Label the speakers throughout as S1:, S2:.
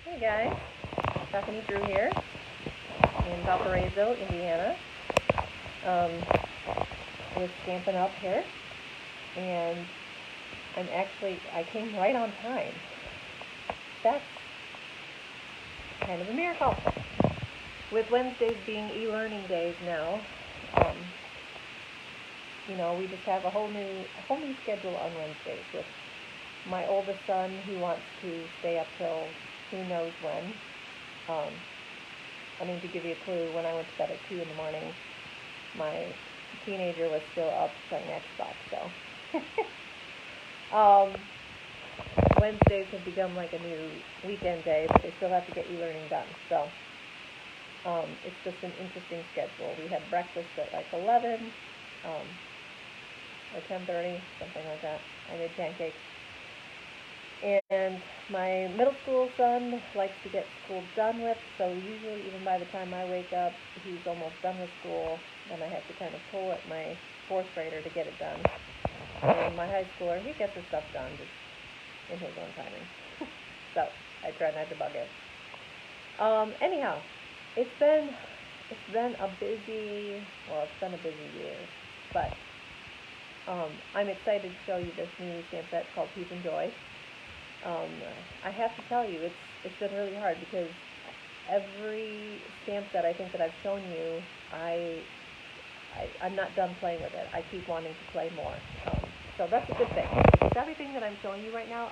S1: Hey guys, Stephanie Drew here in Valparaiso, Indiana, with Stampin' Up here, and I came right on time. That's kind of a miracle. With Wednesdays being e-learning days now, we just have a whole new schedule on Wednesdays with my oldest son who wants to stay up till who knows when. To give you a clue, when I went to bed at 2 in the morning, my teenager was still up playing Xbox, so. Wednesdays have become like a new weekend day, but they still have to get e-learning done, so it's just an interesting schedule. We had breakfast at like 11, or 10:30, something like that. I made pancakes. And my middle school son likes to get school done with, so usually even by the time I wake up, he's almost done with school. Then I have to kind of pull at my 4th grader to get it done. And my high schooler, he gets his stuff done just in his own timing. So I try not to bug him. Anyhow, it's been a busy year, but I'm excited to show you this new stamp set called Peace and Joy. I have to tell you, it's been really hard because every stamp set I think that I've shown you, I'm not done playing with it. I keep wanting to play more. So that's a good thing. With everything that I'm showing you right now,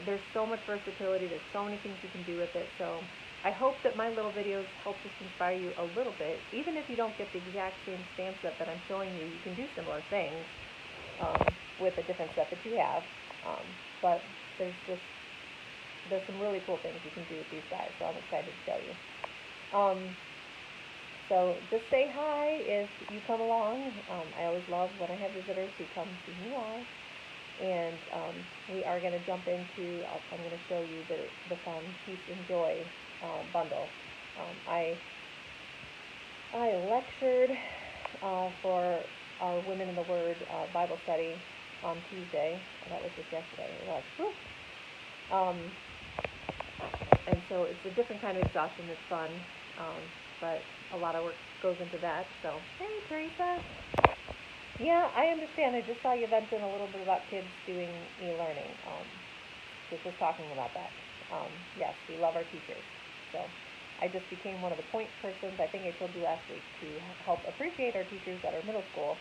S1: there's so much versatility. There's so many things you can do with it. So I hope that my little videos help just inspire you a little bit. Even if you don't get the exact same stamp set that I'm showing you, you can do similar things with a different set that you have. But there's some really cool things you can do with these guys, so I'm excited to show you. So just say hi if you come along. I always love when I have visitors who come see me live. And we are going to jump into, I'm going to show you the fun Peace and Joy bundle. I lectured for our Women in the Word Bible study on Tuesday. That was just yesterday. It was. Whew. And so it's a different kind of exhaustion that's fun, but a lot of work goes into that. So, hey, Teresa. Yeah, I understand. I just saw you venting a little bit about kids doing e-learning. Just talking about that. Yes, we love our teachers. So I just became one of the point persons, I think I told you last week, to help appreciate our teachers at our middle school.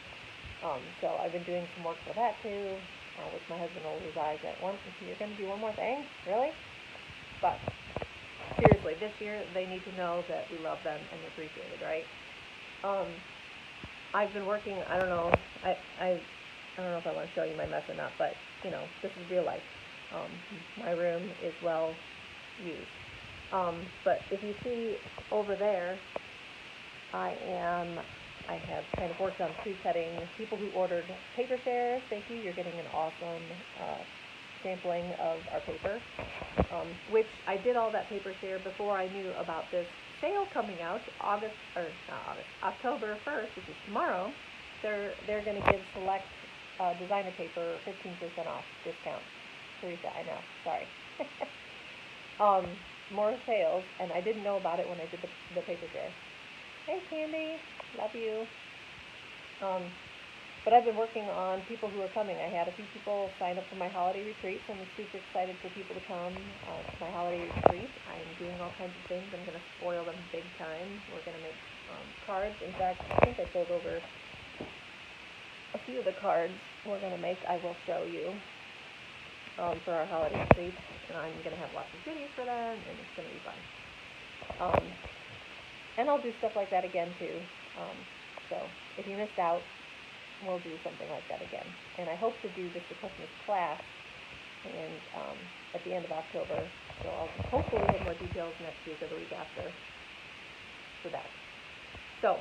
S1: So I've been doing some work for that too, which my husband rolls his eyes at. You're going to do one more thing? Really? But seriously, this year they need to know that we love them and appreciate it, right? I've been working, I don't know if I want to show you my mess or not, but this is real life. My room is well used. But if you see over there, I have kind of worked on pre-cutting. People who ordered paper shares, thank you. You're getting an awesome sampling of our paper, which I did all that paper share before I knew about this sale coming out October 1st, which is tomorrow. They're going to give select designer paper 15% off discount. Teresa, I know. Sorry. More sales, and I didn't know about it when I did the paper share. Hey, Candy. Love you. But I've been working on people who are coming. I had a few people sign up for my holiday retreat, so I'm super excited for people to come to my holiday retreat. I'm doing all kinds of things. I'm going to spoil them big time. We're going to make cards. In fact, I think I told over a few of the cards we're going to make. I will show you for our holiday retreat. And I'm going to have lots of goodies for them, and it's going to be fun. And I'll do stuff like that again, too. So if you missed out, we'll do something like that again. And I hope to do this the Christmas class and at the end of October. So I'll hopefully have more details next week or the week after for that. So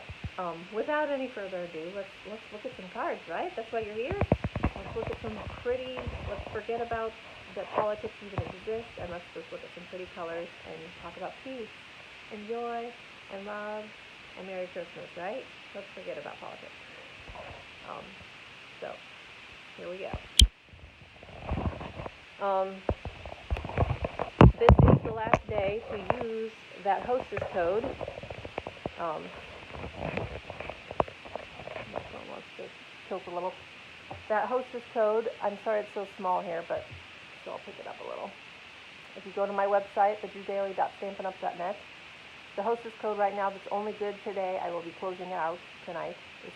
S1: without any further ado, let's look at some cards, right? That's why you're here. Let's look at some let's forget about that politics even exists, and let's just look at some pretty colors and talk about peace and joy and love and Merry Christmas, right? Let's forget about politics. So here we go. this is the last day to use that hostess code. My phone wants to tilt a little. That hostess code, I'm sorry it's so small here, but still I'll pick it up a little. If you go to my website, thedrewdaily.stampinup.net, the hostess code right now that's only good today, I will be closing it out tonight, is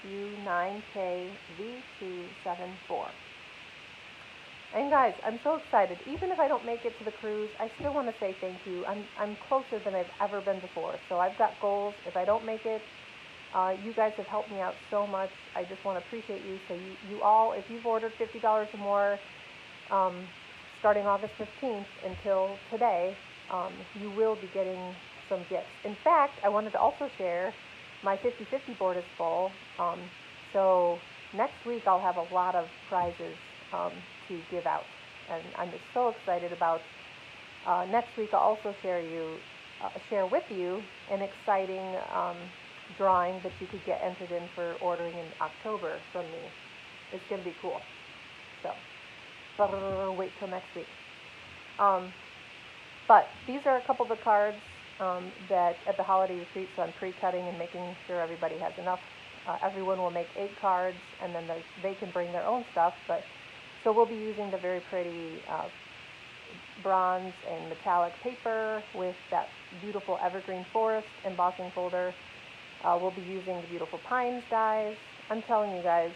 S1: 2U9KV274. And guys, I'm so excited. Even if I don't make it to the cruise, I still want to say thank you. I'm closer than I've ever been before. So I've got goals. If I don't make it, you guys have helped me out so much. I just want to appreciate you. So you all, if you've ordered $50 or more, starting August 15th until today, you will be getting some gifts. In fact, I wanted to also share my 50/50 board is full. So next week I'll have a lot of prizes to give out, and I'm just so excited about next week. I'll also share with you an exciting drawing that you could get entered in for ordering in October from me. It's going to be cool. So wait till next week. But these are a couple of the cards that at the holiday retreat, so I'm pre-cutting and making sure everybody has enough. Everyone will make 8 cards, and then they can bring their own stuff. But so we'll be using the very pretty bronze and metallic paper with that beautiful evergreen forest embossing folder. We'll be using the beautiful pines dies. I'm telling you guys,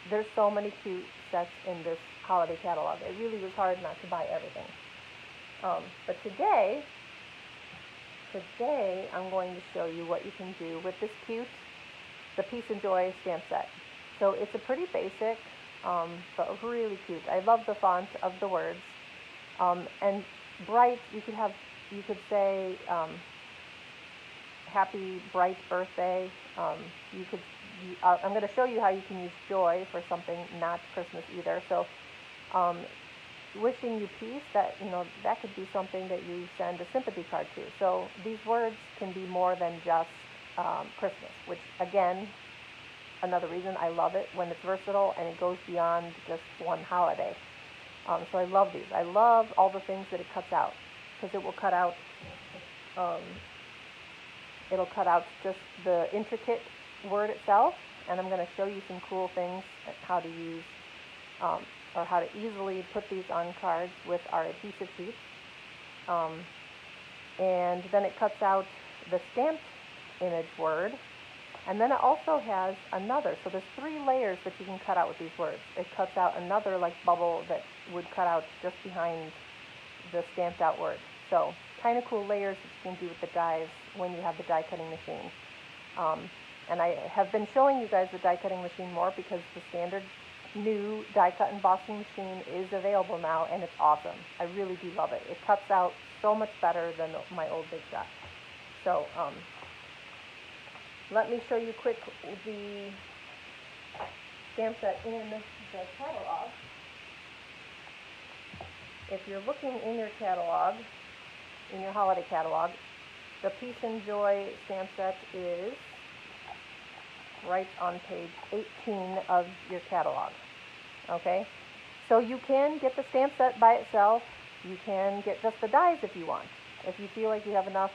S1: there's so many cute sets in this holiday catalog. It really was hard not to buy everything. But today I'm going to show you what you can do with this cute, the Peace and Joy stamp set. So it's a pretty basic, but really cute. I love the font of the words. And bright, you could say, happy bright birthday. I'm going to show you how you can use joy for something not Christmas either. So wishing you peace, that could be something that you send a sympathy card to. So these words can be more than just Christmas, which again, another reason I love it when it's versatile and it goes beyond just one holiday. So I love these. I love all the things that it cuts out, because it will cut out it'll cut out just the intricate word itself, and I'm going to show you some cool things at how to use or how to easily put these on cards with our adhesive sheets. And then it cuts out the stamped image word, and then it also has another, so there's 3 layers that you can cut out with these words. It cuts out another like bubble that would cut out just behind the stamped out word. So kind of cool layers that you can do with the dies when you have the die cutting machine. And I have been showing you guys the die cutting machine more because the standard new die cut embossing machine is available now, and it's awesome. I really do love it. It cuts out so much better than my old Big Shot. So let me show you quick the stamp set in the catalog. If you're looking in your catalog, in your holiday catalog, the Peace and Joy stamp set is right on page 18 of your catalog. Okay, so you can get the stamp set by itself. You can get just the dies if you want. If you feel like you have enough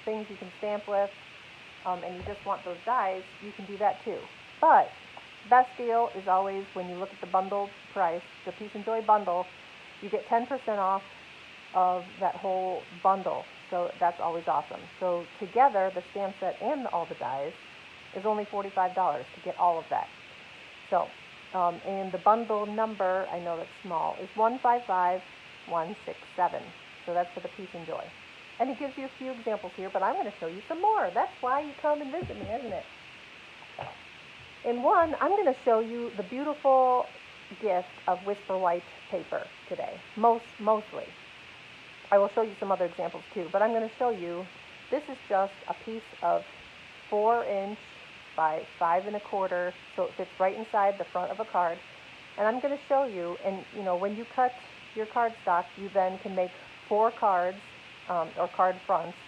S1: things you can stamp with, and you just want those dies, you can do that too. But best deal is always when you look at the bundled price, the Peace and Joy bundle, you get 10% off of that whole bundle. So that's always awesome. So together, the stamp set and all the dies is only $45 to get all of that. So, and the bundle number, I know that's small, is 155167. So that's for the Peace and Joy. And it gives you a few examples here, but I'm going to show you some more. That's why you come and visit me, isn't it? In one, I'm going to show you the beautiful gift of Whisper White paper today, mostly. I will show you some other examples too, but I'm going to show you, this is just a piece of 4" by 5 1/4, so it fits right inside the front of a card. And I'm going to show you, and when you cut your cardstock, you then can make 4 cards or card fronts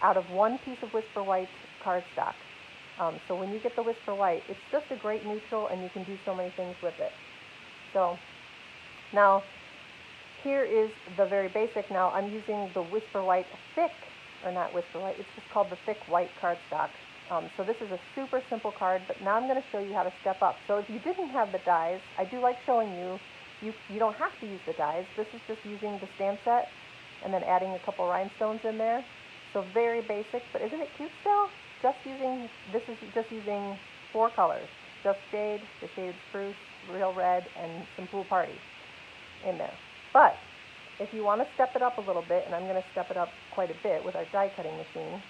S1: out of 1 piece of Whisper White cardstock. So when you get the Whisper White, it's just a great neutral, and you can do so many things with it. So now, here is the very basic. Now I'm using the Whisper White thick, or not Whisper White, it's just called the thick white cardstock. So this is a super simple card, but now I'm going to show you how to step up. So if you didn't have the dies, I do like showing you, you don't have to use the dies. This is just using the stamp set and then adding a couple rhinestones in there. So very basic, but isn't it cute still? This is just using 4 colors. Just Jade, the shaded Spruce, Real Red, and some Pool Party in there. But if you want to step it up a little bit, and I'm going to step it up quite a bit with our die cutting machine,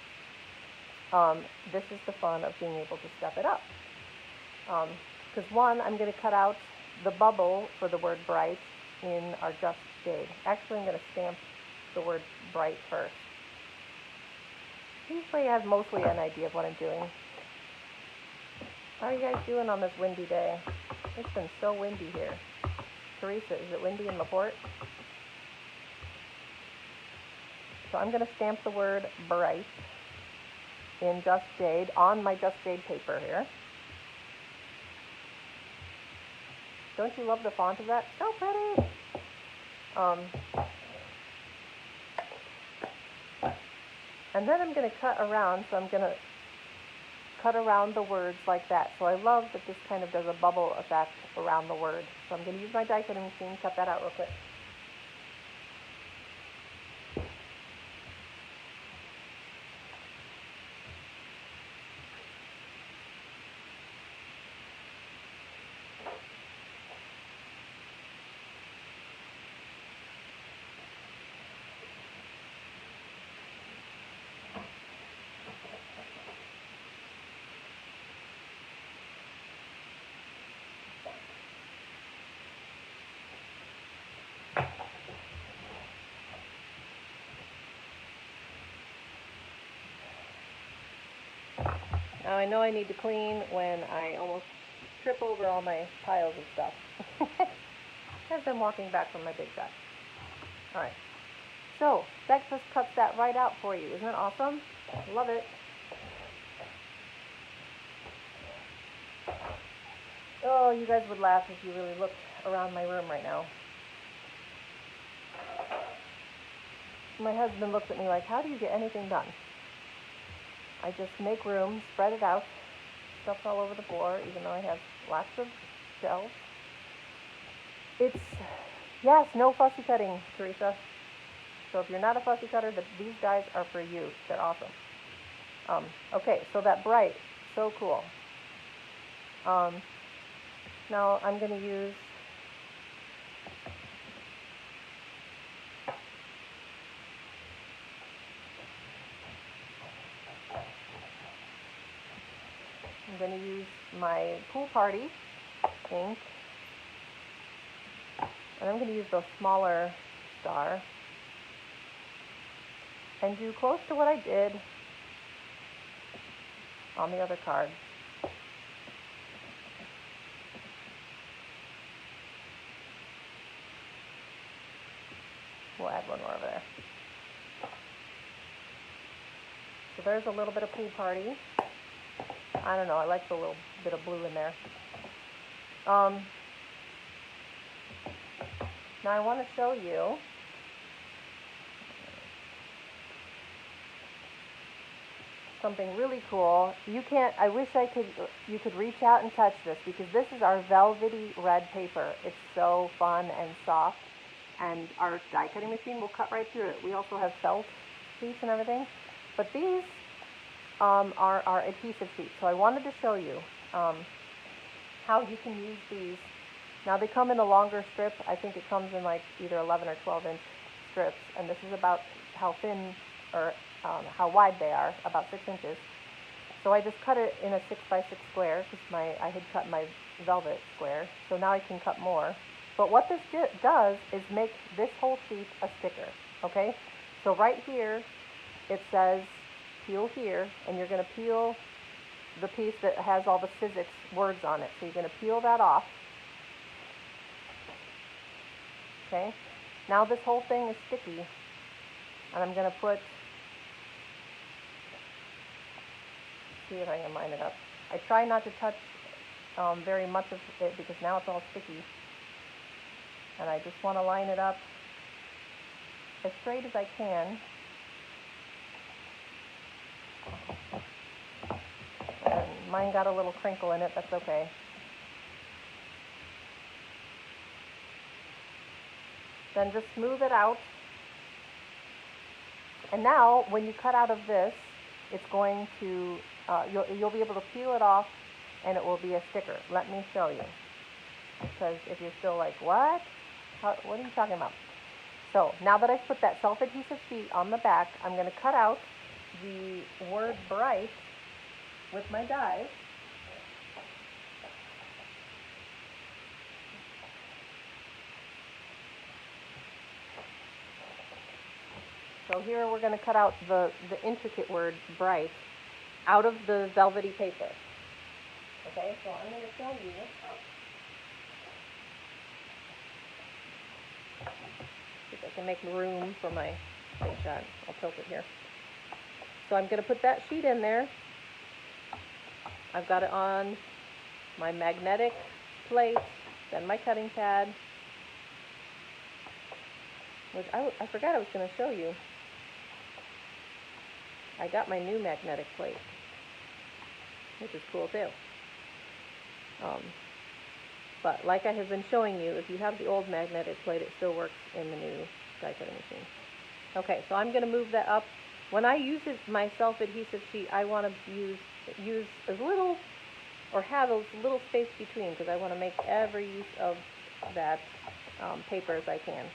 S1: this is the fun of being able to step it up. Because one, I'm going to cut out the bubble for the word bright in our Just Jade. Actually, I'm going to stamp the word bright first. Usually I have mostly an idea of what I'm doing. How are you guys doing on this windy day? It's been so windy here. Teresa, is it windy in LaPorte? So I'm going to stamp the word bright in Just Jade on my Just Jade paper here. Don't you love the font of that? So pretty! And then I'm going to cut around, so I'm going to cut around the words like that. So I love that this kind of does a bubble effect around the word. So I'm going to use my die cutting machine, cut that out real quick. Now I know I need to clean when I almost trip over all my piles of stuff. As I'm walking back from my big shot. Alright, so that just cuts that right out for you. Isn't it awesome? Love it. Oh, you guys would laugh if you really looked around my room right now. My husband looks at me like, how do you get anything done? I just make room, spread it out, stuff all over the floor, even though I have lots of shelves. It's, yes, no fussy cutting, Teresa. So if you're not a fussy cutter, these dies are for you. They're awesome. Okay, so that bright, so cool. Now I'm going to use my Pool Party ink, and I'm going to use the smaller star and do close to what I did on the other card. We'll add one more over there. So there's a little bit of Pool Party. I don't know, I like the little bit of blue in there. Now I want to show you something really cool. I wish you could reach out and touch this, because this is our velvety red paper. It's so fun and soft, and our die cutting machine will cut right through it. We also have felt sheets and everything, but these are our adhesive sheets. So I wanted to show you how you can use these. Now they come in a longer strip. I think it comes in like either 11 or 12 inch strips, and this is about how thin or how wide they are, about 6 inches. So I just cut it in a 6 by 6 square, because I had cut my velvet square, so now I can cut more. But what this does is make this whole sheet a sticker, okay? So right here it says peel here, and you're going to peel the piece that has all the physics words on it. So you're going to peel that off. Okay? Now this whole thing is sticky, and I'm going to put, see if I can line it up. I try not to touch very much of it, because now it's all sticky. And I just want to line it up as straight as I can. And mine got a little crinkle in it, that's okay. Then just smooth it out. And now, when you cut out of this, it's going to, you'll be able to peel it off and it will be a sticker. Let me show you. Because if you're still like, what? What are you talking about? So, now that I've put that self-adhesive sheet on the back, I'm going to cut out the word bright with my die. So here we're going to cut out the intricate word bright out of the velvety paper. Okay, so I'm going to show you. See if I can make room for my big shot. I'll tilt it here. So I'm going to put that sheet in there. I've got it on my magnetic plate, then my cutting pad, which I forgot I was going to show you. I got my new magnetic plate, which is cool too. But like I have been showing you, if you have the old magnetic plate, it still works in the new die cutting machine. Okay, so I'm going to move that up. When I use my self-adhesive sheet, I want to use as little, or have a little space between, because I want to make every use of that paper as I can.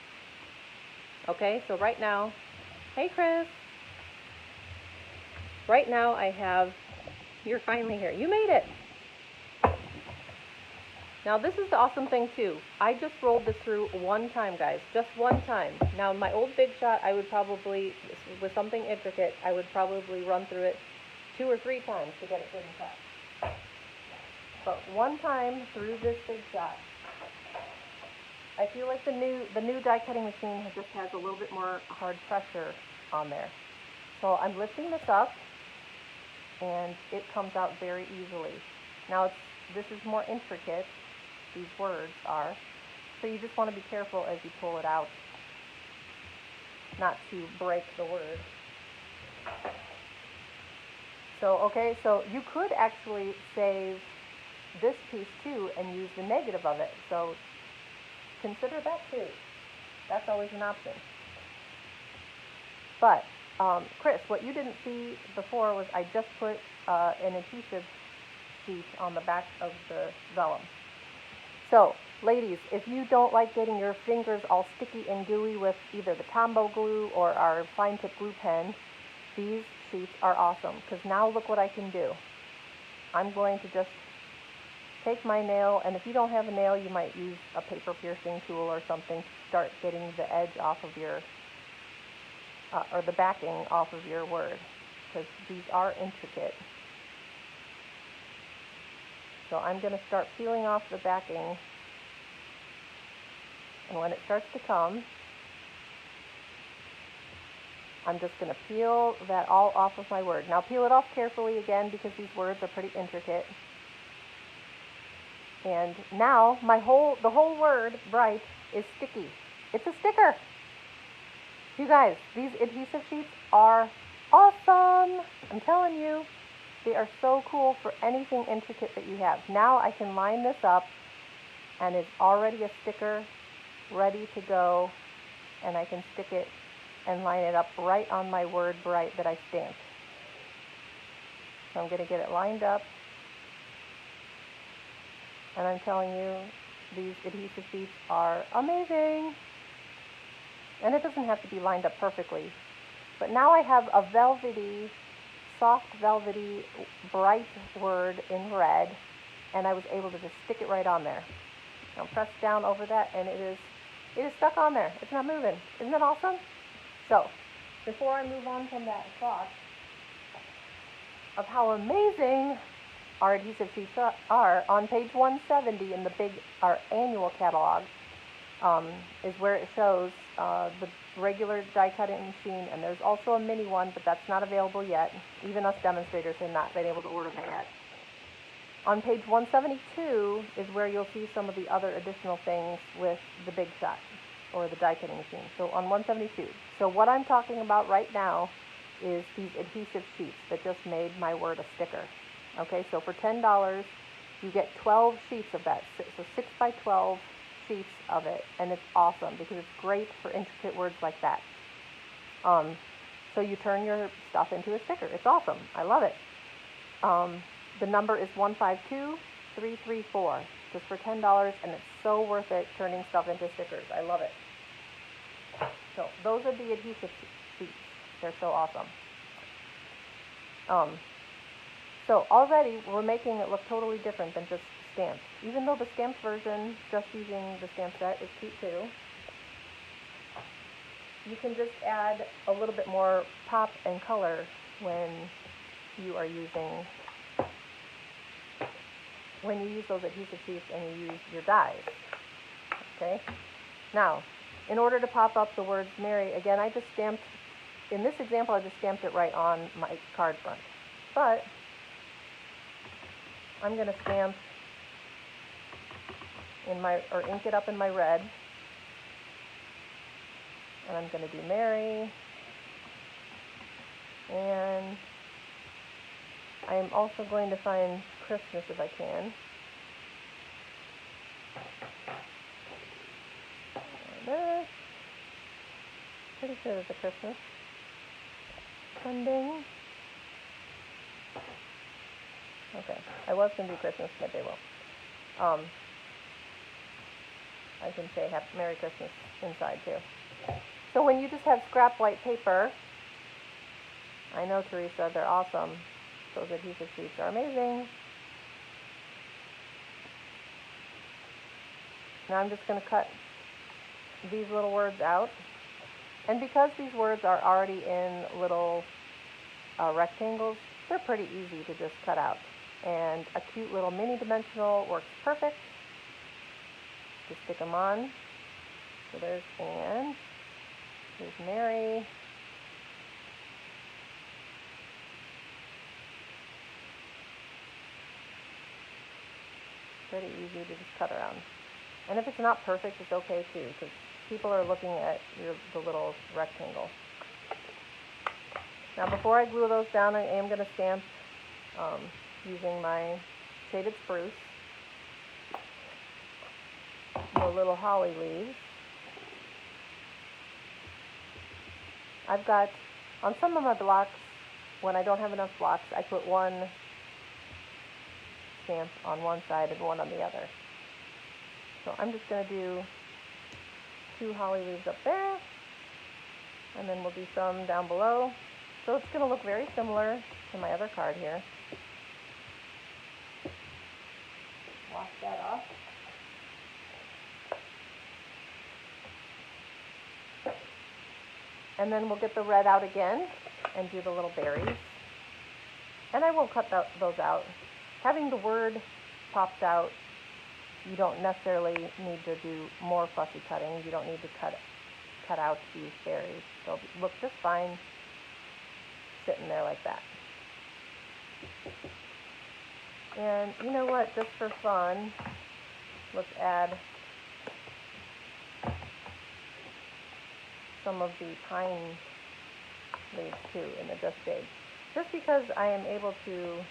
S1: Okay, so right now, hey Chris! Right now I have, you're finally here. You made it! Now this is the awesome thing too. I just rolled this through one time, guys. Just one time. Now my old Big Shot, I would probably, with something intricate, I would probably run through it 2 or 3 times to get it good and cut. But one time through this Big Shot, I feel like the new die cutting machine just has a little bit more hard pressure on there. So I'm lifting this up, and it comes out very easily. Now this is more intricate, these words are, so you just want to be careful as you pull it out, not to break the word. So, okay, so you could actually save this piece too and use the negative of it, so consider that too. That's always an option. But Chris, what you didn't see before was I just put an adhesive sheet on the back of the vellum. So, ladies, if you don't like getting your fingers all sticky and gooey with either the Tombow glue or our fine tip glue pen, these sheets are awesome, because now look what I can do. I'm going to just take my nail, and if you don't have a nail, you might use a paper piercing tool or something to start getting the edge off of your or the backing off of your word, because these are intricate. So I'm going to start peeling off the backing, and when it starts to come, I'm just going to peel that all off of my word. Now peel it off carefully again, because these words are pretty intricate. And now the whole word bright is sticky. It's a sticker. You guys, these adhesive sheets are awesome. I'm telling you, they are so cool for anything intricate that you have. Now I can line this up, and it's already a sticker ready to go, and I can stick it and line it up right on my word bright that I stamped. So I'm going to get it lined up, and I'm telling you, these adhesive sheets are amazing. And it doesn't have to be lined up perfectly. But now I have a velvety, soft velvety, bright word in red, and I was able to just stick it right on there. Now press down over that, and it is stuck on there. It's not moving. Isn't that awesome? So, before I move on from that thought of how amazing our adhesive sheets are, on page 170 in our annual catalog, is where it shows the regular die cutting machine, and there's also a mini one, but that's not available yet. Even us demonstrators have not been able to order that yet. On page 172 is where you'll see some of the other additional things with the Big Shot. or the die cutting machine. So on 172. So what I'm talking about right now is these adhesive sheets that just made my word a sticker. Okay, so for $10, you get 12 sheets of that. So 6 by 12 sheets of it, and it's awesome because it's great for intricate words like that. So you turn your stuff into a sticker. It's awesome. I love it. The number is 152334, just for $10, and it's so worth it turning stuff into stickers. I love it. So those are the adhesive sheets. They're so awesome. So already we're making it look totally different than just stamped. Even though the stamped version, just using the stamp set, is cute too, you can just add a little bit more pop and color when you use those adhesive sheets and you use your dies. Okay? Now, in order to pop up the words Mary, again, I just stamped, in this example, I just stamped it right on my card front. But I'm going to stamp or ink it up in my red. And I'm going to do Mary. And I am also going to find Christmas if I can. Pretty sure there's a Christmas funding. Okay, I was going to do Christmas, but they will. I can say Merry Christmas inside too. So when you just have scrap white paper, I know, Teresa, they're awesome. Those adhesive sheets are amazing. Now I'm just going to cut these little words out. And because these words are already in little rectangles, they're pretty easy to just cut out. And a cute little mini dimensional works perfect. Just stick them on. So there's Anne. Here's Mary. Pretty easy to just cut around. And if it's not perfect, it's okay too, because people are looking at the little rectangle. Now before I glue those down, I am going to stamp using my shaded spruce, the little holly leaves. I've got, on some of my blocks, when I don't have enough blocks, I put one stamp on one side and one on the other. So I'm just going to do 2 holly leaves up there, and then we'll do some down below. So it's going to look very similar to my other card here. Wash that off. And then we'll get the red out again and do the little berries. And I will cut those out. Having the word popped out, you don't necessarily need to do more fussy cutting. You don't need to cut out these berries. They'll look just fine sitting there like that. And you know what, just for fun, let's add some of the pine leaves too in the dust shade. Just because I am able to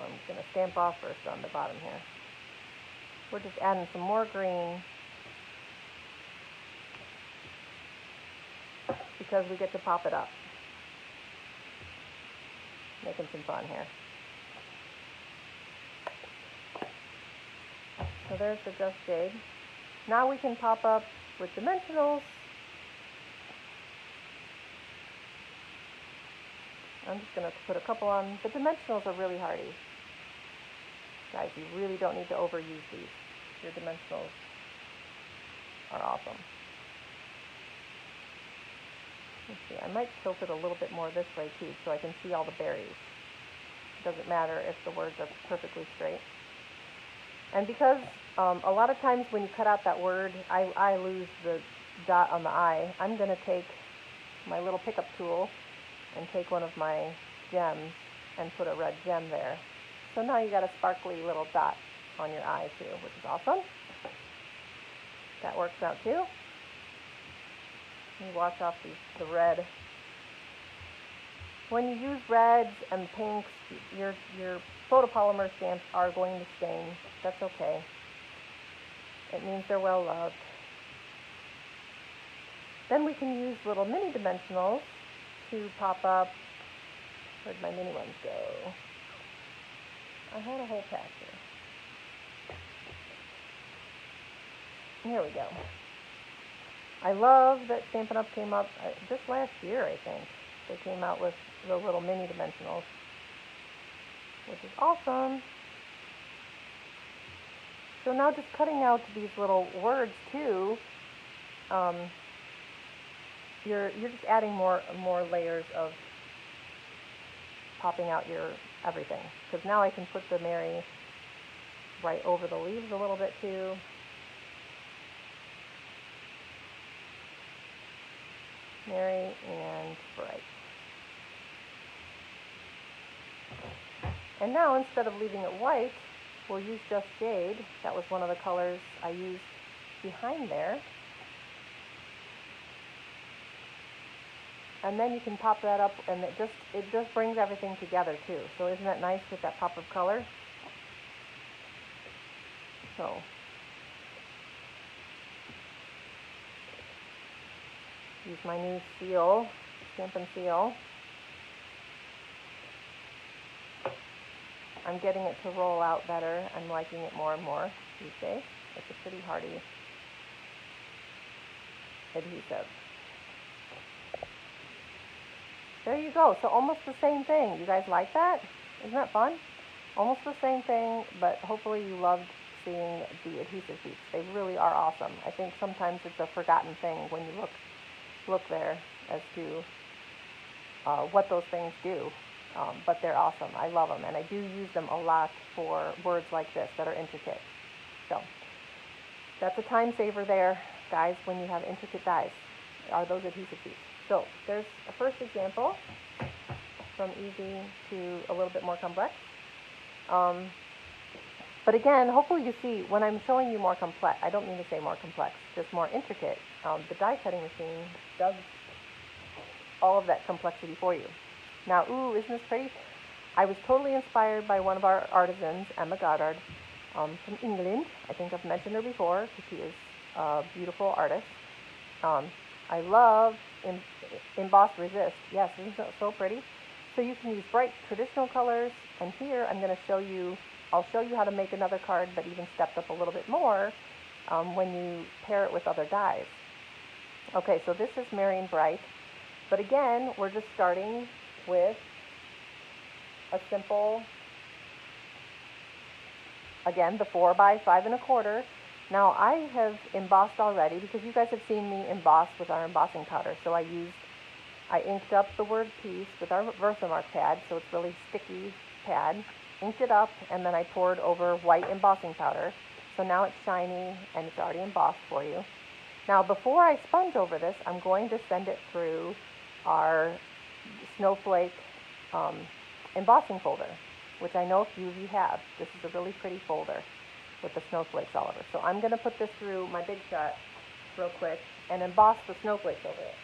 S1: I'm going to stamp off first on the bottom here. We're just adding some more green because we get to pop it up. Making some fun here. So there's the dust shade. Now we can pop up with dimensionals. I'm just going to put a couple on. The dimensionals are really hardy. Guys, you really don't need to overuse these. Your dimensionals are awesome. Let's see, I might tilt it a little bit more this way too so I can see all the berries. It doesn't matter if the words are perfectly straight. And because a lot of times when you cut out that word, I lose the dot on the I, I'm going to take my little pickup tool and take one of my gems and put a red gem there. So now you got a sparkly little dot on your eye too, which is awesome. That works out too. You wash off the red. When you use reds and pinks, your photopolymer stamps are going to stain. That's okay. It means they're well loved. Then we can use little mini dimensionals to pop up. Where'd my mini ones go? I had a whole pack here. Here we go. I love that Stampin' Up! Came up just last year, I think. They came out with the little mini dimensionals, which is awesome. So now just cutting out these little words too, you're just adding more layers of popping out your everything. Because now I can put the Mary right over the leaves a little bit too. Mary and Bright. And now instead of leaving it white, we'll use just Jade. That was one of the colors I used behind there. And then you can pop that up, and it just brings everything together too. So isn't that nice with that pop of color? So use my new seal, Stampin' Seal. I'm getting it to roll out better. I'm liking it more and more these days. It's a pretty hardy adhesive. There you go. So almost the same thing. You guys like that? Isn't that fun? Almost the same thing, but hopefully you loved seeing the adhesive sheets. They really are awesome. I think sometimes it's a forgotten thing when you look there as to what those things do. But they're awesome. I love them, and I do use them a lot for words like this that are intricate. So that's a time saver there, guys, when you have intricate dies, are those adhesive sheets. So there's a first example from easy to a little bit more complex. But again, hopefully you see, when I'm showing you more complex, I don't mean to say more complex, just more intricate. The die cutting machine does all of that complexity for you. Now, ooh, isn't this pretty? I was totally inspired by one of our artisans, Emma Goddard, from England. I think I've mentioned her before because she is a beautiful artist. I love embossed resist. Yes, isn't that so pretty? So you can use bright traditional colors, and here I'm going to show you, I'll show you how to make another card, but even stepped up a little bit more when you pair it with other dies. Okay, so this is Mary and Bright, but again, we're just starting with a simple, again, the 4 by 5 1/4. Now I have embossed already because you guys have seen me emboss with our embossing powder. So I inked up the word peace with our Versamark pad, so it's really sticky pad, inked it up, and then I poured over white embossing powder. So now it's shiny and it's already embossed for you. Now before I sponge over this, I'm going to send it through our snowflake embossing folder, which I know a few of you have. This is a really pretty folder with the snowflakes all over. So I'm going to put this through my Big Shot real quick and emboss the snowflakes over it.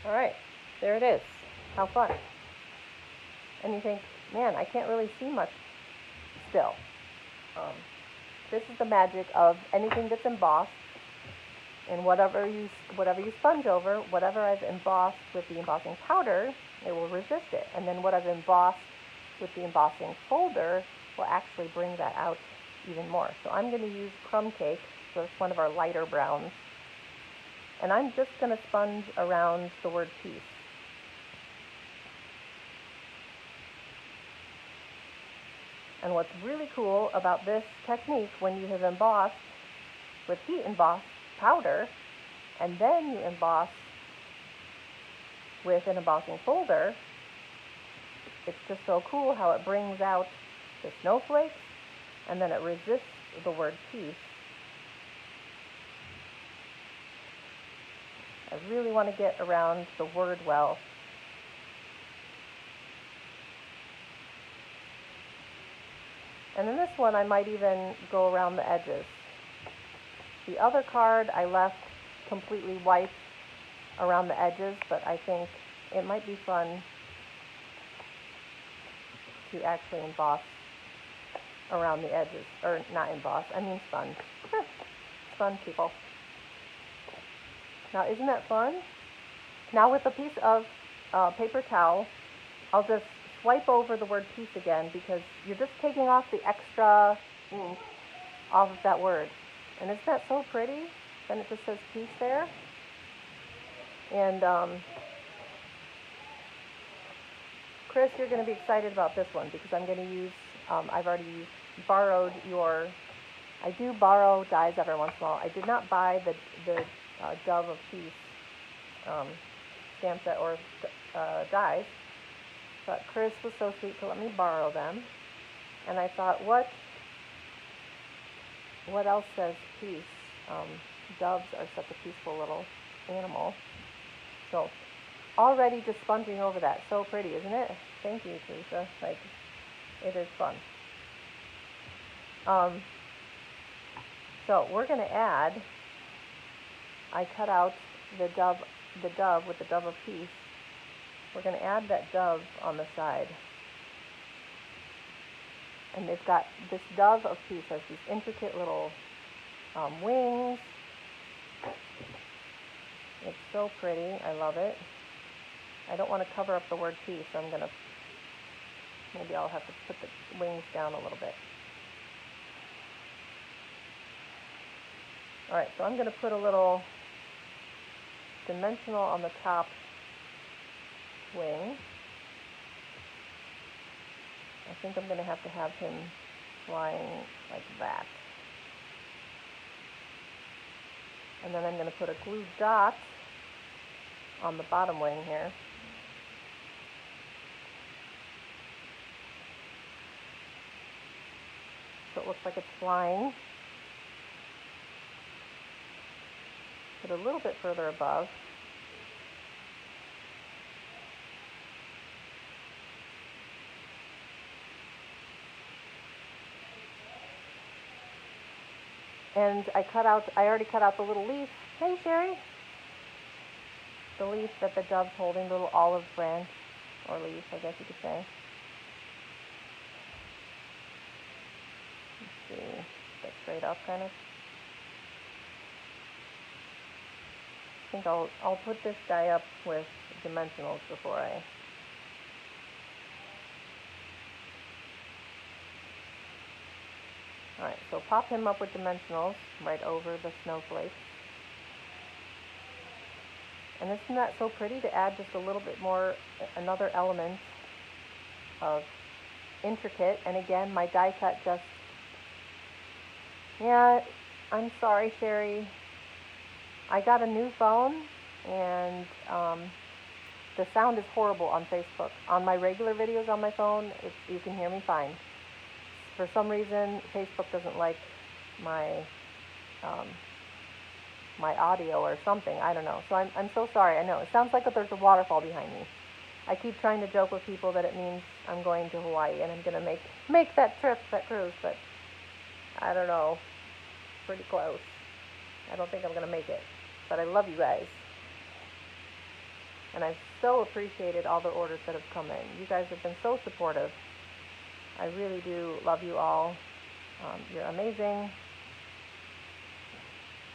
S1: All right, there it is. How fun. And you think, man, I can't really see much still. This is the magic of anything that's embossed, and whatever you sponge over, whatever I've embossed with the embossing powder, it will resist it. And then what I've embossed with the embossing folder will actually bring that out even more. So I'm going to use Crumb Cake, so it's one of our lighter browns. And I'm just going to sponge around the word peace. And what's really cool about this technique, when you have embossed with heat embossed powder, and then you emboss with an embossing folder, it's just so cool how it brings out the the snowflakes, and then it resists the word peace. I really want to get around the word well. And in this one, I might even go around the edges. The other card I left completely white around the edges, but I think it might be fun to actually emboss around the edges, or not emboss, I mean spun. Spun, people. Now, isn't that fun? Now with a piece of paper towel, I'll just swipe over the word peace again, because you're just taking off the extra ink off of that word. And isn't that so pretty? Then it just says peace there. And Chris, you're going to be excited about this one, because I'm going to use, I've already borrowed your, I do borrow dies every once in a while. I did not buy the Dove of Peace stamp set or dies, but Chris was so sweet to let me borrow them. And I thought, what else says peace? Doves are such a peaceful little animal. So already just sponging over that. So pretty, isn't it? Thank you, Teresa. Like, it is fun. So we're going to add, I cut out the dove with the Dove of Peace. We're going to add that dove on the side. And they've got, this Dove of Peace has these intricate little wings. It's so pretty. I love it. I don't want to cover up the word peace, so I'm going to, maybe I'll have to put the wings down a little bit. Alright, so I'm going to put a little dimensional on the top wing. I think I'm going to have him flying like that. And then I'm going to put a glue dot on the bottom wing here. So it looks like it's flying. Put a little bit further above. And I already cut out the little leaf. Hey, Sherry. The leaf that the dove's holding, the little olive branch, or leaf, I guess you could say. Let's see, that straight up kind of. I think I'll put this die up with dimensionals before I. Alright, so pop him up with dimensionals right over the snowflakes. And isn't that so pretty to add just a little bit more, another element of intricate. And again, my die cut just, yeah, I'm sorry, Sherry. I got a new phone, and the sound is horrible on Facebook. On my regular videos on my phone, you can hear me fine. For some reason, Facebook doesn't like my my audio or something. I don't know. So I'm so sorry. I know it sounds like there's a waterfall behind me. I keep trying to joke with people that it means I'm going to Hawaii and I'm going to make that trip, that cruise, but I don't know. Pretty close. I don't think I'm going to make it. But I love you guys. And I've so appreciated all the orders that have come in. You guys have been so supportive. I really do love you all. You're amazing.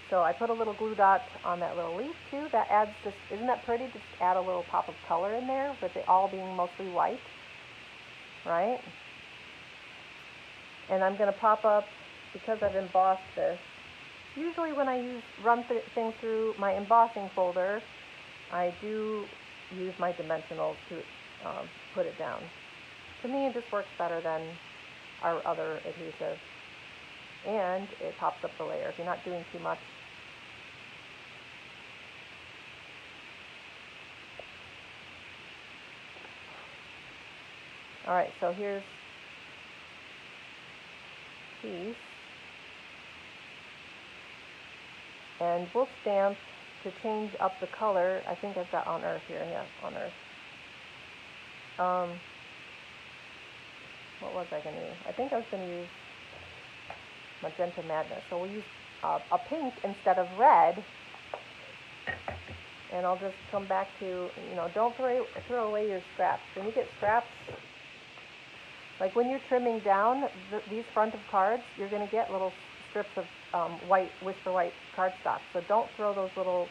S1: So I put a little glue dot on that little leaf too. That adds this, isn't that pretty? Just add a little pop of color in there with it all being mostly white, right? And I'm going to pop up, because I've embossed this. Usually when I run things through my embossing folder, I do use my dimensionals to put it down. To me, it just works better than our other adhesive. And it pops up the layer if you're not doing too much. Alright, so here's piece. And we'll stamp to change up the color. I think I've got On Earth here. Yeah, On Earth. What was I going to use? I think I was going to use Magenta Madness. So we'll use a pink instead of red. And I'll just come back to, you know, don't throw away your scraps. When you get scraps, like when you're trimming down these front of cards, you're going to get little strips of white, Whisper White cardstock. So don't throw those little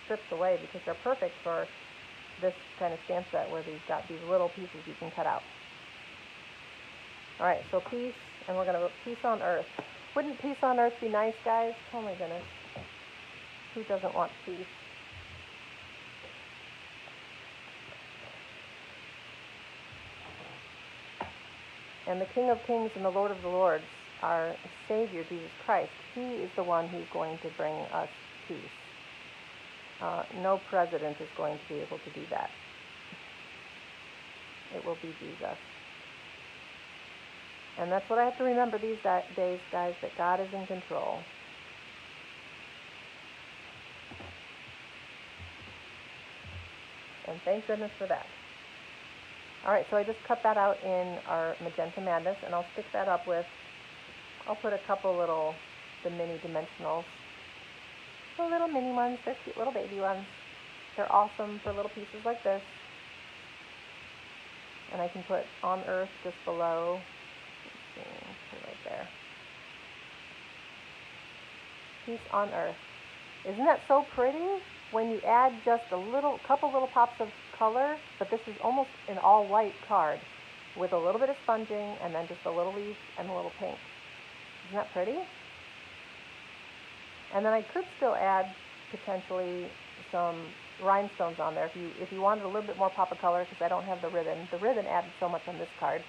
S1: strips away, because they're perfect for this kind of stamp set where they've got these little pieces you can cut out. Alright, so Peace, and we're going to put Peace on Earth. Wouldn't Peace on Earth be nice, guys? Oh my goodness. Who doesn't want peace? And the King of Kings and the Lord of the Lords, our Savior, Jesus Christ, He is the one who's going to bring us peace. No president is going to be able to do that. It will be Jesus. And that's what I have to remember these days, guys, that God is in control. And thank goodness for that. Alright, so I just cut that out in our Magenta Madness, and I'll stick that up with, I'll put a couple the mini dimensionals. The little mini ones, they're cute little baby ones. They're awesome for little pieces like this. And I can put On Earth just below. Let's see, put it right there. Peace on Earth. Isn't that so pretty? When you add just a couple little pops of color, but this is almost an all white card with a little bit of sponging and then just a little leaf and a little pink. Isn't that pretty? And then I could still add potentially some rhinestones on there if you wanted a little bit more pop of color, because I don't have the ribbon. The ribbon added so much on this card,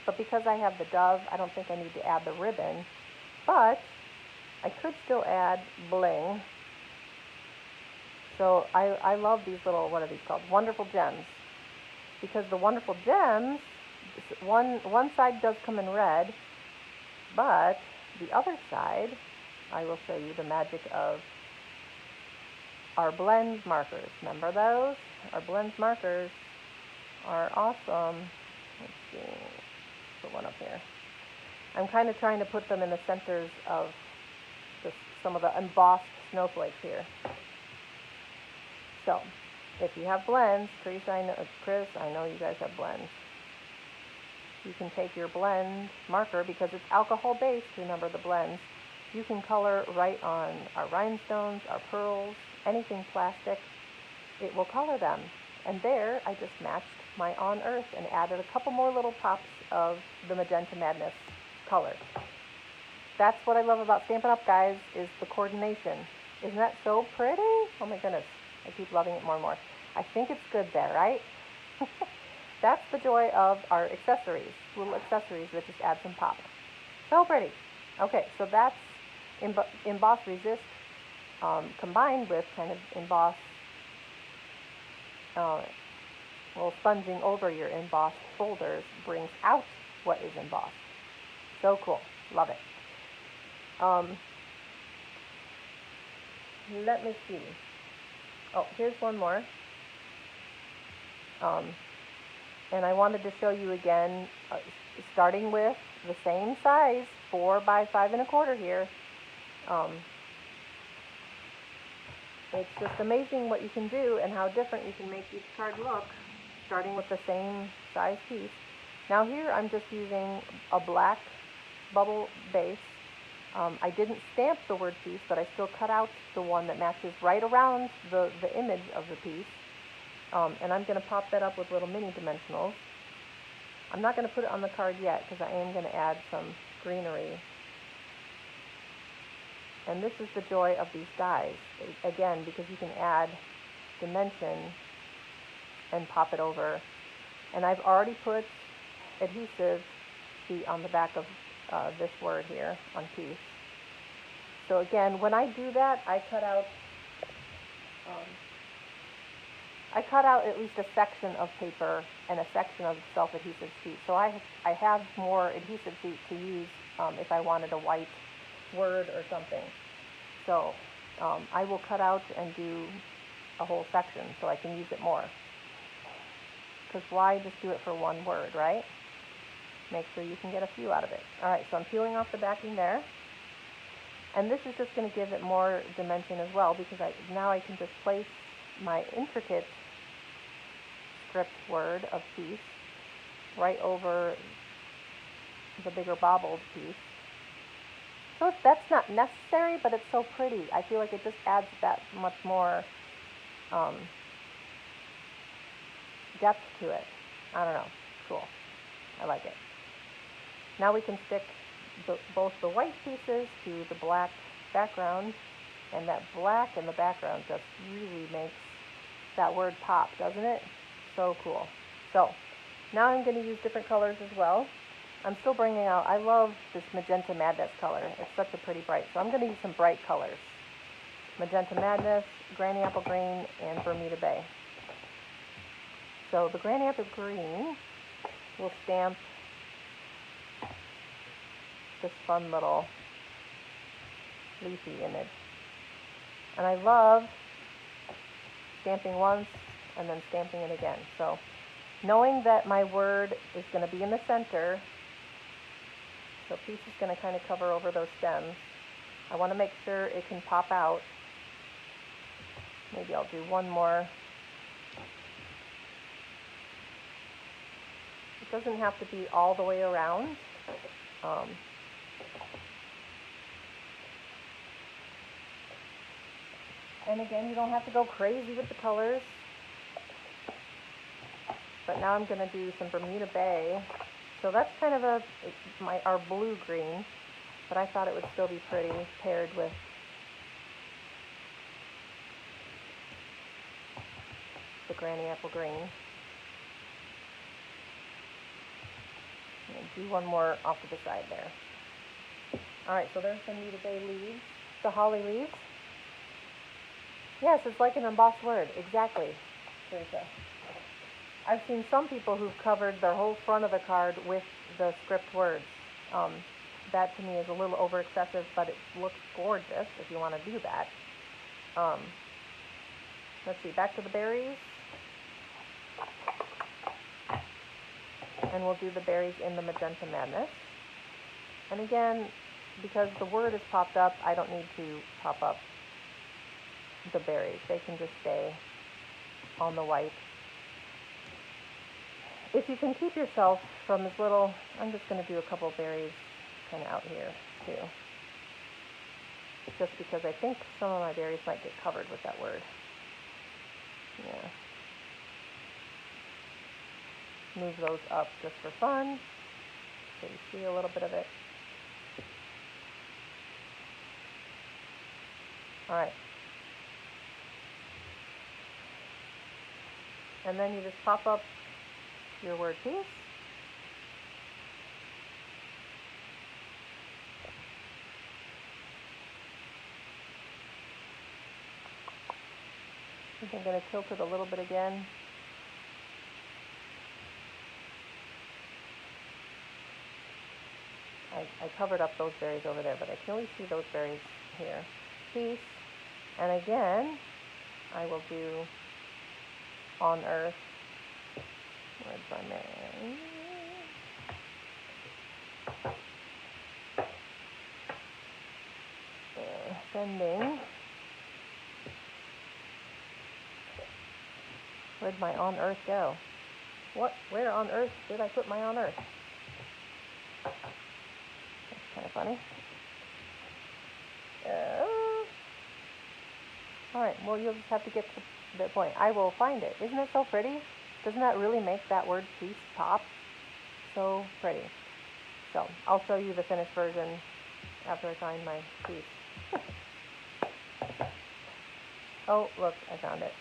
S1: but because I have the dove, I don't think I need to add the ribbon. But I could still add bling. So I love these little, what are these called? Wonderful Gems. Because the Wonderful Gems, one side does come in red, but the other side, I will show you the magic of our blends markers. Remember those? Our blends markers are awesome. Let's see, put one up here. I'm kind of trying to put them in the centers of some of the embossed snowflakes here. So, if you have blends, Chris, I know you guys have blends. You can take your blend marker, because it's alcohol based, remember the blends. You can color right on our rhinestones, our pearls, anything plastic. It will color them. And there, I just matched my On Earth and added a couple more little pops of the Magenta Madness color. That's what I love about Stampin' Up, guys, is the coordination. Isn't that so pretty? Oh my goodness. I keep loving it more and more. I think it's good there, right? That's the joy of our accessories, little accessories that just add some pop. So pretty. Okay, so that's Emboss Resist combined with kind of emboss, well, sponging over your embossed folders brings out what is embossed. So cool. Love it. Let me see. Oh, here's one more. And I wanted to show you again, starting with the same size, 4 by 5 1/4 here. It's just amazing what you can do and how different you can make each card look, starting with the same size piece. Now here I'm just using a black bubble base. I didn't stamp the word piece, but I still cut out the one that matches right around the image of the piece. And I'm going to pop that up with little mini dimensionals. I'm not going to put it on the card yet, because I am going to add some greenery. And this is the joy of these dies, again, because you can add dimension and pop it over. And I've already put adhesive sheet on the back of this word here on piece. So again, when I do that, I cut out I cut out at least a section of paper and a section of self-adhesive sheet. So I have more adhesive sheet to use if I wanted a white word or something. So I will cut out and do a whole section so I can use it more. Because why just do it for one word, right? Make sure you can get a few out of it. All right, so I'm peeling off the backing there. And this is just going to give it more dimension as well, because now I can just place my intricate script word of peace right over the bigger bobbled piece. So that's not necessary, but it's so pretty. I feel like it just adds that much more depth to it. I don't know. Cool. I like it. Now we can stick both the white pieces to the black background, and that black in the background just really makes that word pop, doesn't it? So cool. So now I'm going to use different colors as well. I'm still bringing out, I love this Magenta Madness color. It's such a pretty bright. So I'm going to use some bright colors. Magenta Madness, Granny Apple Green, and Bermuda Bay. So the Granny Apple Green will stamp this fun little leafy image. And I love stamping once and then stamping it again. So knowing that my word is going to be in the center, so piece is going to kind of cover over those stems. I want to make sure it can pop out. Maybe I'll do one more. It doesn't have to be all the way around. And again, you don't have to go crazy with the colors. But now I'm going to do some Bermuda Bay. So that's kind of our blue green, but I thought it would still be pretty paired with the Granny Apple Green. And do one more off to the side there. Alright, so there's the Bermuda Bay leaves, the holly leaves. Yes, it's like an embossed word, exactly, Teresa. I've seen some people who've covered their whole front of the card with the script words. That to me is a little over excessive, but it looks gorgeous if you want to do that. Let's see, back to the berries. And we'll do the berries in the Magenta Madness. And again, because the word is popped up, I don't need to pop up the berries. They can just stay on the white. If you can keep yourself from this little, I'm just going to do a couple berries kind of out here too. Just because I think some of my berries might get covered with that word. Yeah. Move those up just for fun, so you see a little bit of it. All right. And then you just pop up your word piece. I think I'm going to tilt it a little bit again. I covered up those berries over there, but I can only see those berries here. Piece, and again, I will do on earth. Where's my man? Sending. Where'd my on earth go? Where on earth did I put my on earth? That's kind of funny. Alright, well, you'll just have to get to the point. I will find it. Isn't it so pretty? Doesn't that really make that word piece pop? So pretty. So, I'll show you the finished version after I find my piece. Oh, look, I found it.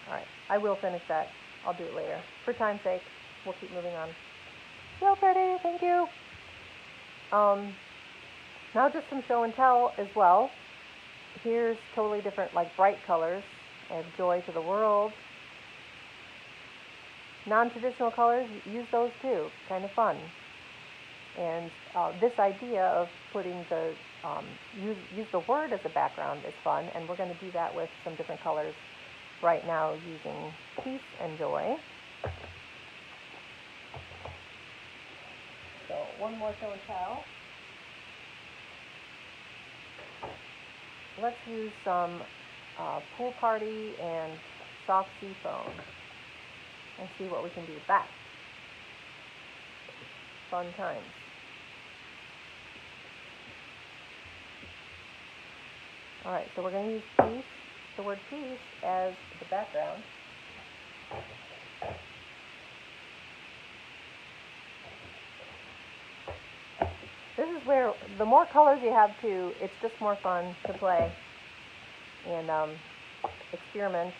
S1: Alright, I will finish that. I'll do it later. For time's sake, we'll keep moving on. So pretty, thank you. Now just some show and tell as well. Here's totally different, like bright colors. I have Joy to the World. non-traditional colors, use those too. Kind of fun. And this idea of putting the, use the word as a background is fun, and we're going to do that with some different colors right now using peace and joy. So one more show and tell. Let's use some pool party and soft sea foam and see what we can do with that. Fun times. Alright, so we're going to use peace, the word peace, as the background. This is where, the more colors you have too, it's just more fun to play and experiment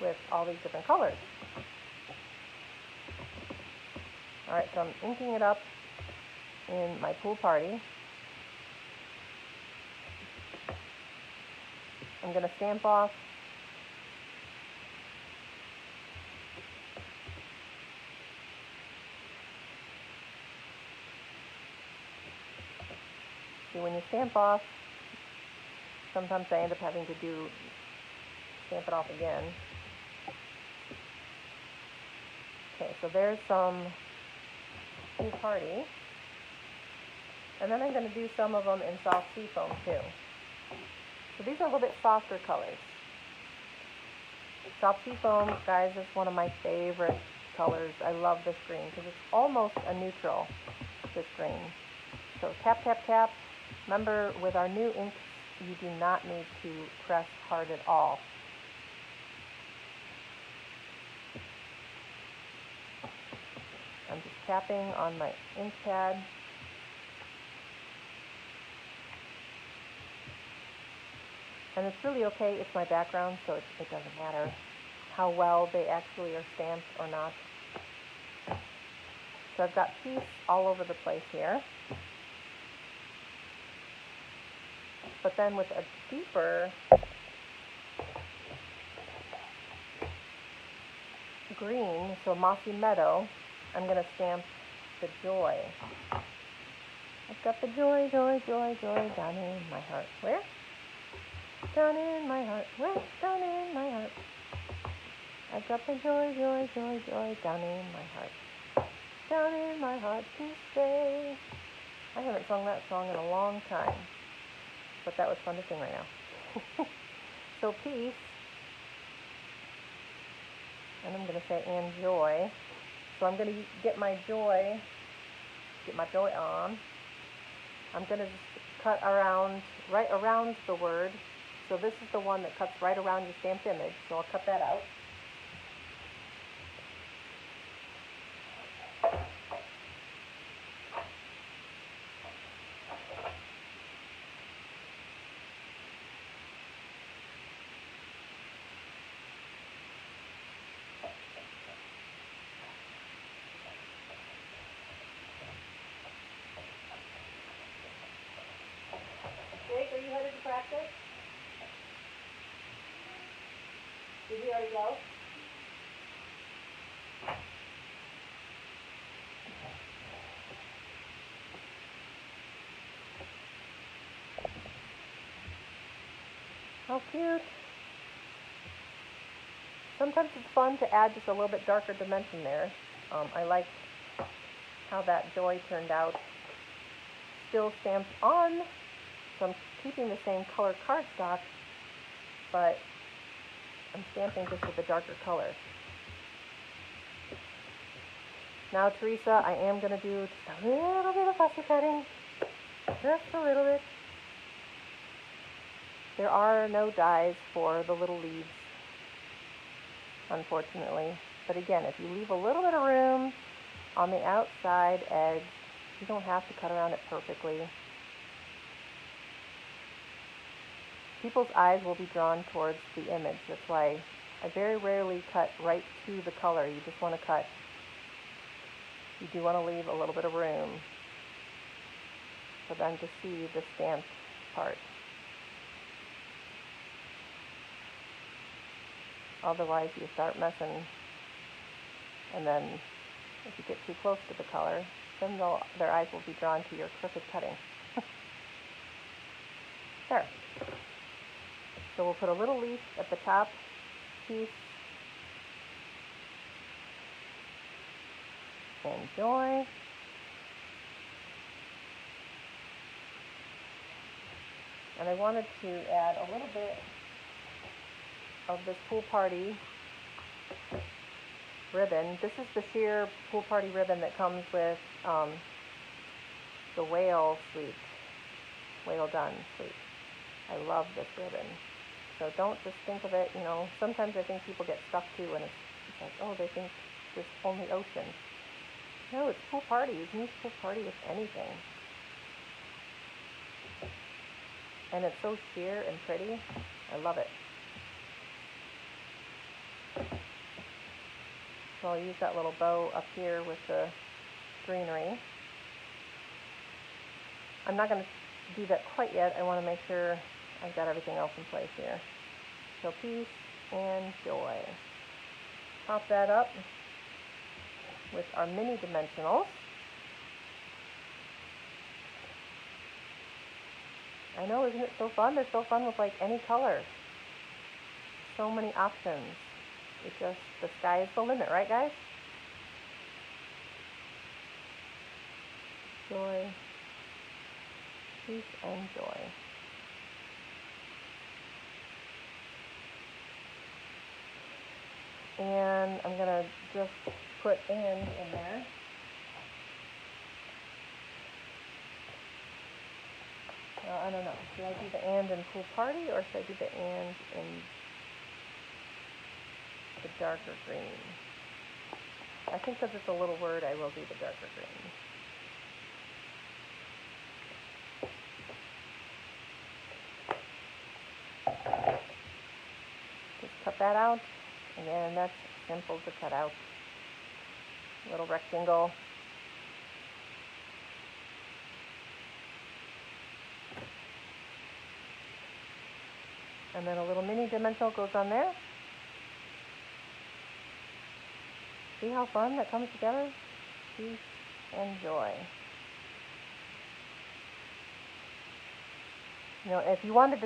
S1: with all these different colors. Alright, so I'm inking it up in my pool party. I'm going to stamp off when you stamp off, sometimes I end up having to stamp it off again. Okay, so there's some pool party. And then I'm going to do some of them in soft sea foam too. So these are a little bit softer colors. Soft sea foam, guys, is one of my favorite colors. I love this green because it's almost a neutral, this green. So tap, tap, tap. Remember, with our new inks, you do not need to press hard at all. I'm just tapping on my ink pad. And it's really okay, it's my background, so it doesn't matter how well they actually are stamped or not. So I've got peace all over the place here. But then with a deeper green, so mossy meadow, I'm going to stamp the joy. I've got the joy, joy, joy, joy down in my heart. Where? Down in my heart. Where? Down in my heart. I've got the joy, joy, joy, joy down in my heart. Down in my heart to stay. I haven't sung that song in a long time, but that was fun to sing right now. So peace, and I'm going to say and joy. So I'm going to get my joy on. I'm going to just cut around, right around the word. So this is the one that cuts right around your stamped image, so I'll cut that out. Jake, are you headed to practice? Did we already go? How cute. Sometimes it's fun to add just a little bit darker dimension there. I like how that joy turned out. Still stamped on, so I'm keeping the same color cardstock, but I'm stamping just with a darker color. Now, Teresa, I am going to do just a little bit of fussy cutting. Just a little bit. There are no dies for the little leaves, unfortunately. But again, if you leave a little bit of room on the outside edge, you don't have to cut around it perfectly. People's eyes will be drawn towards the image. That's why I very rarely cut right to the color. You just want to cut. You do want to leave a little bit of room for them to see the stamped part. Otherwise, you start messing And then if you get too close to the color, then their eyes will be drawn to your crooked cutting. There. So we'll put a little leaf at the top piece. Enjoy. And I wanted to add a little bit of this pool party ribbon. This is the sheer pool party ribbon that comes with the whale suite, whale done suite. I love this ribbon. So don't just think of it, you know, sometimes I think people get stuck too and it's like, oh, they think it's only ocean. No, it's pool party. You can use pool party with anything. And it's so sheer and pretty. I love it. So I'll use that little bow up here with the greenery. I'm not going to do that quite yet. I want to make sure I've got everything else in place here. So peace and joy. Pop that up with our mini dimensionals. I know, isn't it so fun? They're so fun with like any color. So many options. It's just, the sky is the limit, right guys? Joy, peace and joy. And I'm going to just put and in there. I don't know. Should I do the and in pool party or should I do the and in the darker green? I think because it's a little word, I will do the darker green. Just cut that out. Again, that's simple to cut out. Little rectangle. And then a little mini dimensional goes on there. See how fun that comes together? Peace and joy. You know, if you wanted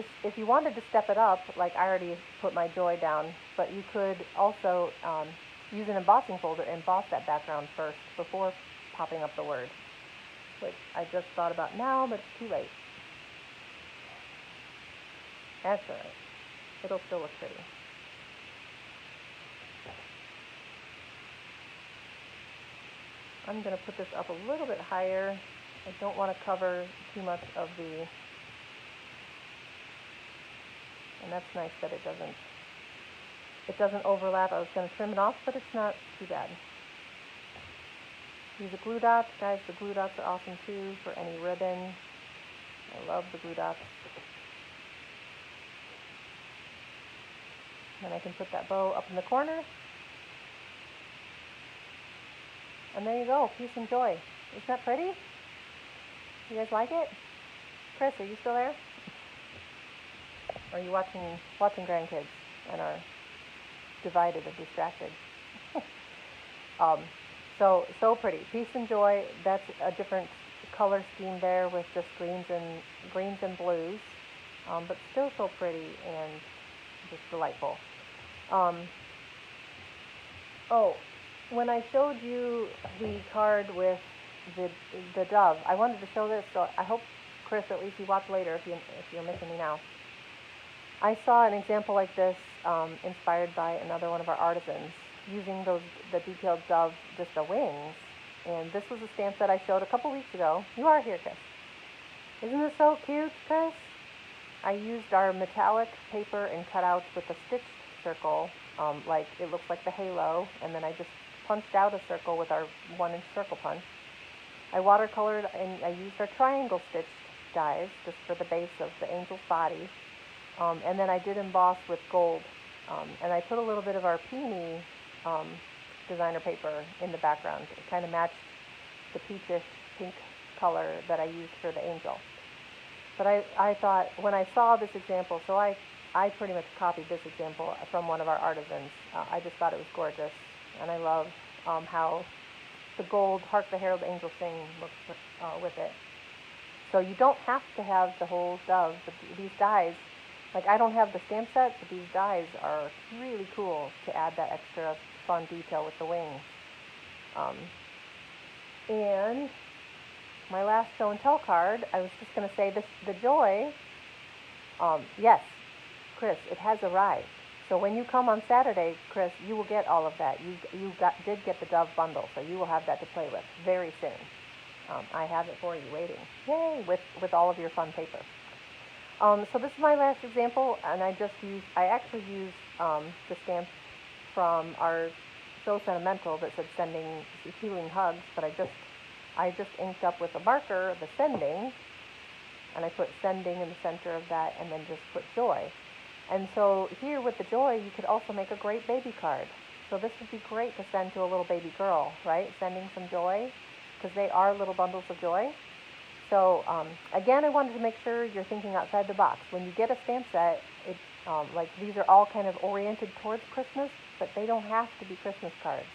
S1: to step it up, like I already put my joy down, but you could also use an embossing folder and emboss that background first before popping up the word, which I just thought about now, but it's too late. That's all right. It'll still look pretty. I'm going to put this up a little bit higher. I don't want to cover too much of the, and that's nice that it doesn't overlap. I was going to trim it off, but it's not too bad. Use a glue dot. Guys, the glue dots are awesome too for any ribbon. I love the glue dots. Then I can put that bow up in the corner. And there you go, peace and joy. Isn't that pretty? You guys like it? Chris, are you still there? Or are you watching grandkids and are divided and distracted? So pretty. Peace and joy, that's a different color scheme there with just greens and blues. But still so pretty and just delightful. When I showed you the card with the dove, I wanted to show this, so I hope, Chris, at least you watch later if you're missing me now. I saw an example like this inspired by another one of our artisans using the detailed dove, just the wings. And this was a stamp that I showed a couple weeks ago. You are here, Chris. Isn't this so cute, Chris? I used our metallic paper and cutouts with a stitched circle, like it looks like the halo, and then I just punched out a circle with our 1-inch circle punch. I watercolored and I used our triangle stitched dies just for the base of the angel's body, and then I did emboss with gold, and I put a little bit of our peony designer paper in the background. It kind of matched the peachish pink color that I used for the angel. But I thought, when I saw this example, so I pretty much copied this example from one of our artisans. I just thought it was gorgeous, and I love how the gold Hark the Herald Angels Sing looks with it. So you don't have to have the whole dove, but these dies, like I don't have the stamp set, but these dies are really cool to add that extra fun detail with the wings. And my last show and tell card, I was just going to say this, the joy, yes, Chris, it has arrived. So when you come on Saturday, Chris, you will get all of that. You did get the Dove bundle, so you will have that to play with very soon. I have it for you waiting. Yay, with all of your fun paper. So this is my last example, and I actually used the stamp from our So Sentimental that said sending healing hugs, but I just inked up with a marker the sending, and I put sending in the center of that, and then just put joy. And so here with the joy, you could also make a great baby card. So this would be great to send to a little baby girl, right? Sending some joy, because they are little bundles of joy. So again, I wanted to make sure you're thinking outside the box. When you get a stamp set, like these are all kind of oriented towards Christmas, but they don't have to be Christmas cards.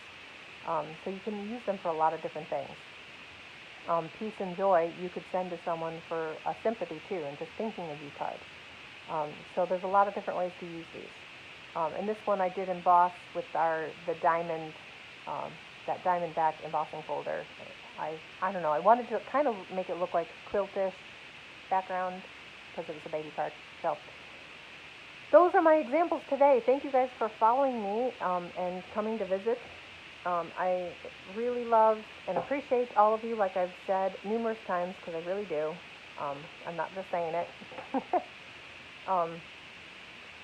S1: So you can use them for a lot of different things. Peace and joy, you could send to someone for a sympathy too, and just thinking of you card. So there's a lot of different ways to use these. And this one I did emboss with the diamond, that diamond back embossing folder. I don't know, I wanted to kind of make it look like quiltish background because it was a baby card. So those are my examples today. Thank you guys for following me and coming to visit. I really love and appreciate all of you, like I've said numerous times, because I really do. I'm not just saying it.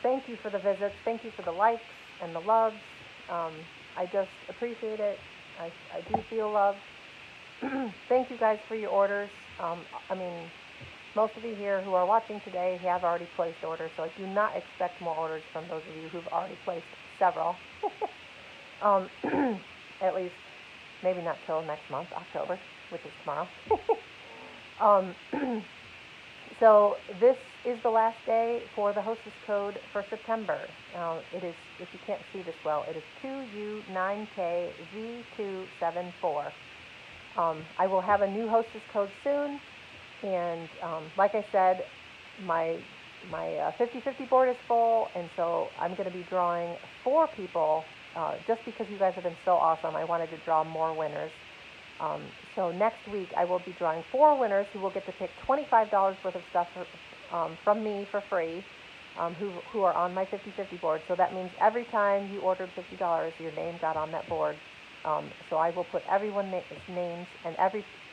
S1: Thank you for the visits. Thank you for the likes and the loves. I just appreciate it. I do feel love. Thank you guys for your orders. I mean, most of you here who are watching today have already placed orders, so I do not expect more orders from those of you who've already placed several. At least, maybe not till next month, October, which is tomorrow. So this is the last day for the hostess code for September. It is, if you can't see this well, it is 2U9KV274. I will have a new hostess code soon, and like I said, my 50/50 board is full, and so I'm going to be drawing 4 people. Just because you guys have been so awesome, I wanted to draw more winners. So next week I will be drawing 4 winners who will get to pick $25 worth of stuff from me for free, who are on my 50/50 board. So that means every time you ordered $50, your name got on that board. So I will put everyone's names, and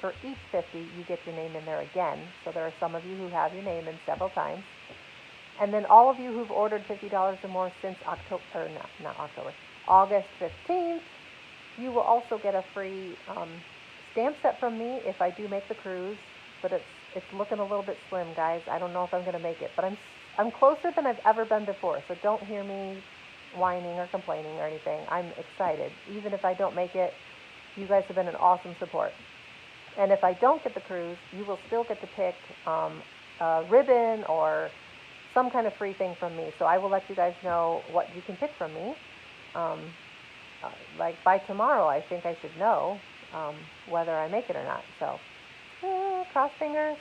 S1: for each 50, you get your name in there again. So there are some of you who have your name in several times. And then all of you who've ordered $50 or more since August 15th, you will also get a free stamp set from me if I do make the cruise, but it's looking a little bit slim, guys. I don't know if I'm going to make it, but I'm closer than I've ever been before, so don't hear me whining or complaining or anything. I'm excited. Even if I don't make it, you guys have been an awesome support. And if I don't get the cruise, you will still get to pick a ribbon or some kind of free thing from me. So I will let you guys know what you can pick from me. Like by tomorrow, I think I should know whether I make it or not. So cross fingers.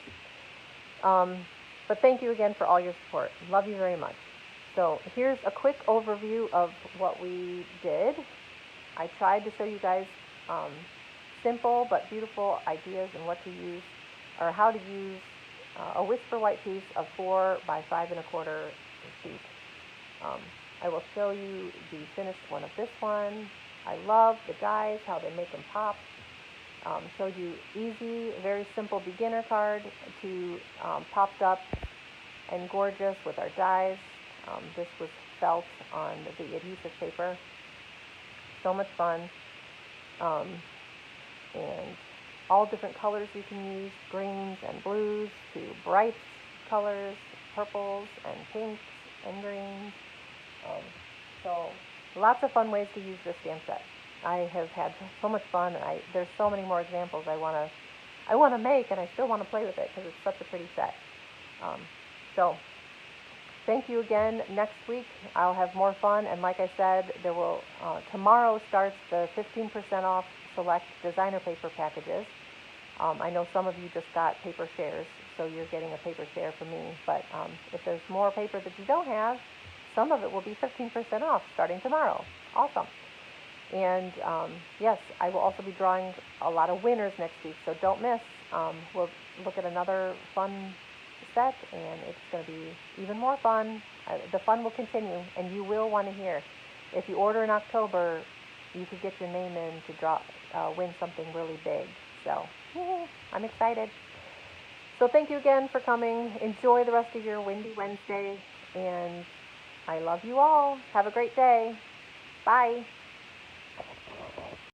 S1: But thank you again for all your support. Love you very much. So here's a quick overview of what we did. I tried to show you guys simple but beautiful ideas and what to use, or how to use a whisper white piece of 4 by 5 1/4 feet. I will show you the finished one of this one. I love the dies, how they make them pop. Showed you easy, very simple beginner card to popped up and gorgeous with our dies. This was felt on the adhesive paper. So much fun. And all different colors you can use, greens and blues to bright colors, purples and pinks and greens. So lots of fun ways to use this stamp set. I have had so much fun, and there's so many more examples I want to make, and I still want to play with it because it's such a pretty set. So thank you again. Next week I'll have more fun, and like I said, there will tomorrow starts the 15% off select designer paper packages. I know some of you just got paper shares, so you're getting a paper share from me, but if there's more paper that you don't have, some of it will be 15% off starting tomorrow. Awesome. And yes, I will also be drawing a lot of winners next week, so don't miss. We'll look at another fun set, and it's going to be even more fun. The fun will continue, and you will want to hear. If you order in October, you could get your name in to win something really big. So I'm excited. So thank you again for coming. Enjoy the rest of your Windy Wednesday, and I love you all. Have a great day. Bye.